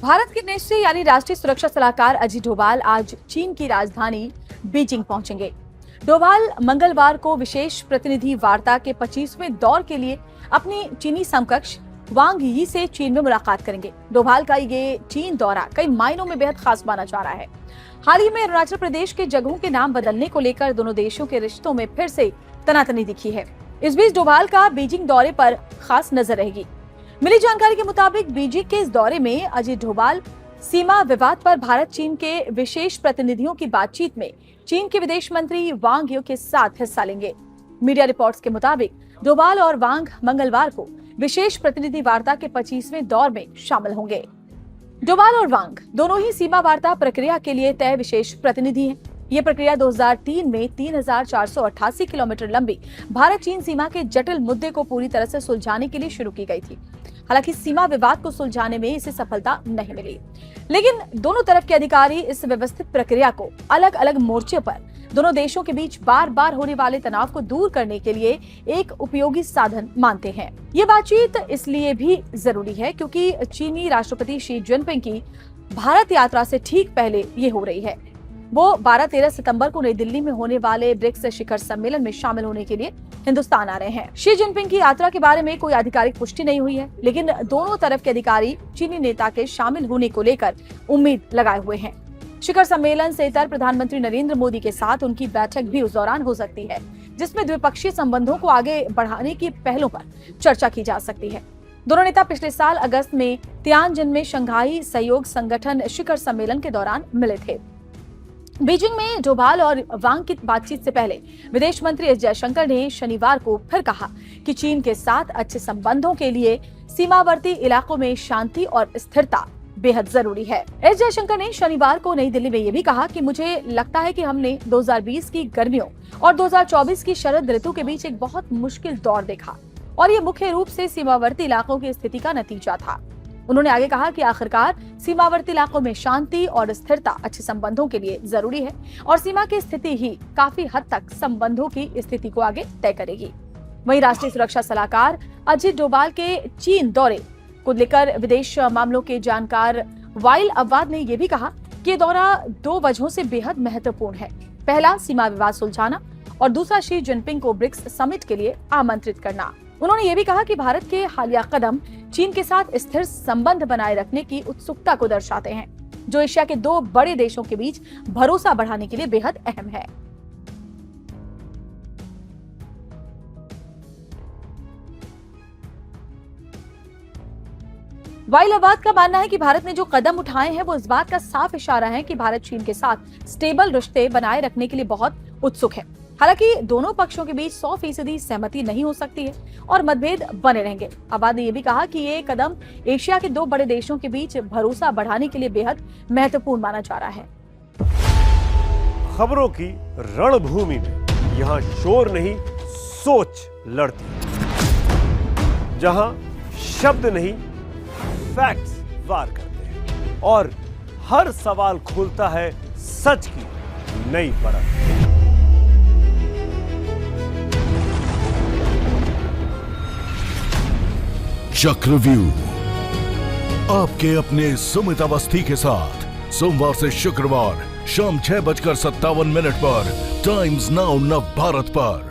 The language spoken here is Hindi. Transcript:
भारत के नेत्री यानी राष्ट्रीय सुरक्षा सलाहकार अजीत डोभाल आज चीन की राजधानी बीजिंग पहुंचेंगे। डोभाल मंगलवार को विशेष प्रतिनिधि वार्ता के 25वें दौर के लिए अपनी चीनी समकक्ष वांग यी से चीन में मुलाकात करेंगे। डोभाल का ये चीन दौरा कई मायनों में बेहद खास माना जा रहा है। हाल ही में अरुणाचल प्रदेश के जगहों के नाम बदलने को लेकर दोनों देशों के रिश्तों में फिर से तनातनी दिखी है। इस बीच डोभाल का बीजिंग दौरे पर खास नजर रहेगी। मिली जानकारी के मुताबिक बीजिंग के इस दौरे में अजीत डोभाल सीमा विवाद पर भारत चीन के विशेष प्रतिनिधियों की बातचीत में चीन के विदेश मंत्री वांग यी के साथ हिस्सा लेंगे। मीडिया रिपोर्ट्स के मुताबिक डोभाल और वांग मंगलवार को विशेष प्रतिनिधि वार्ता के 25वें दौर में शामिल होंगे। डोभाल और वांग दोनों ही सीमा वार्ता प्रक्रिया के लिए तय विशेष प्रतिनिधि हैं। ये प्रक्रिया 2003 में 3488 किलोमीटर लंबी भारत चीन सीमा के जटिल मुद्दे को पूरी तरह से सुलझाने के लिए शुरू की गई थी। हालांकि सीमा विवाद को सुलझाने में इसे सफलता नहीं मिली, लेकिन दोनों तरफ के अधिकारी इस व्यवस्थित प्रक्रिया को अलग अलग मोर्चे पर दोनों देशों के बीच बार बार होने वाले तनाव को दूर करने के लिए एक उपयोगी साधन मानते हैं। ये बातचीत इसलिए भी जरूरी है क्योंकि चीनी राष्ट्रपति शी जिनपिंग की भारत यात्रा से ठीक पहले ये हो रही है। वो 12-13 सितंबर को नई दिल्ली में होने वाले ब्रिक्स शिखर सम्मेलन में शामिल होने के लिए हिंदुस्तान आ रहे हैं। शी जिनपिंग की यात्रा के बारे में कोई आधिकारिक पुष्टि नहीं हुई है, लेकिन दोनों तरफ के अधिकारी चीनी नेता के शामिल होने को लेकर उम्मीद लगाए हुए हैं। शिखर सम्मेलन से इतर प्रधानमंत्री नरेंद्र मोदी के साथ उनकी बैठक भी उस दौरान हो सकती है, जिसमें द्विपक्षीय संबंधों को आगे बढ़ाने की पहलों पर चर्चा की जा सकती है। दोनों नेता पिछले साल अगस्त में तियानजिन में शंघाई सहयोग संगठन शिखर सम्मेलन के दौरान मिले थे। बीजिंग में डोभाल और वांग की बातचीत से पहले विदेश मंत्री एस जयशंकर ने शनिवार को फिर कहा कि चीन के साथ अच्छे संबंधों के लिए सीमावर्ती इलाकों में शांति और स्थिरता बेहद जरूरी है। एस जयशंकर ने शनिवार को नई दिल्ली में ये भी कहा कि मुझे लगता है कि हमने 2020 की गर्मियों और 2024 की शरद ऋतु के बीच एक बहुत मुश्किल दौर देखा और ये मुख्य रूप से सीमावर्ती इलाकों की स्थिति का नतीजा था। उन्होंने आगे कहा कि आखिरकार सीमावर्ती इलाकों में शांति और स्थिरता अच्छे संबंधों के लिए जरूरी है और सीमा की स्थिति ही काफी हद तक संबंधों की स्थिति को आगे तय करेगी। वहीं राष्ट्रीय सुरक्षा सलाहकार अजीत डोभाल के चीन दौरे को लेकर विदेश मामलों के जानकार वाइल अब्बाद ने यह भी कहा कि दौरा दो वजहों से बेहद महत्वपूर्ण है। पहला, सीमा विवाद सुलझाना और दूसरा, शी जिनपिंग को ब्रिक्स समिट के लिए आमंत्रित करना। उन्होंने ये भी कहा कि भारत के हालिया कदम चीन के साथ स्थिर संबंध बनाए रखने की उत्सुकता को दर्शाते हैं, जो एशिया के दो बड़े देशों के बीच भरोसा बढ़ाने के लिए बेहद अहम है। वाइल अब्बाद का मानना है कि भारत ने जो कदम उठाए हैं वो इस बात का साफ इशारा है कि भारत चीन के साथ स्टेबल रिश्ते बनाए रखने के लिए बहुत उत्सुक है। हालांकि दोनों पक्षों के बीच 100% सहमति नहीं हो सकती है और मतभेद बने रहेंगे। अब्बाद ने यह भी कहा कि ये कदम एशिया के दो बड़े देशों के बीच भरोसा बढ़ाने के लिए बेहद महत्वपूर्ण माना जा रहा है। खबरों की रणभूमि में यहाँ शोर नहीं, सोच लड़ती है, जहां शब्द नहीं, फैक्ट्स वार करते हैं और हर सवाल खोलता है सच की नई परत। चक्रव्यूह आपके अपने सुमित अवस्थी के साथ सोमवार से शुक्रवार शाम 6:57 पर टाइम्स नाउ नव भारत पर।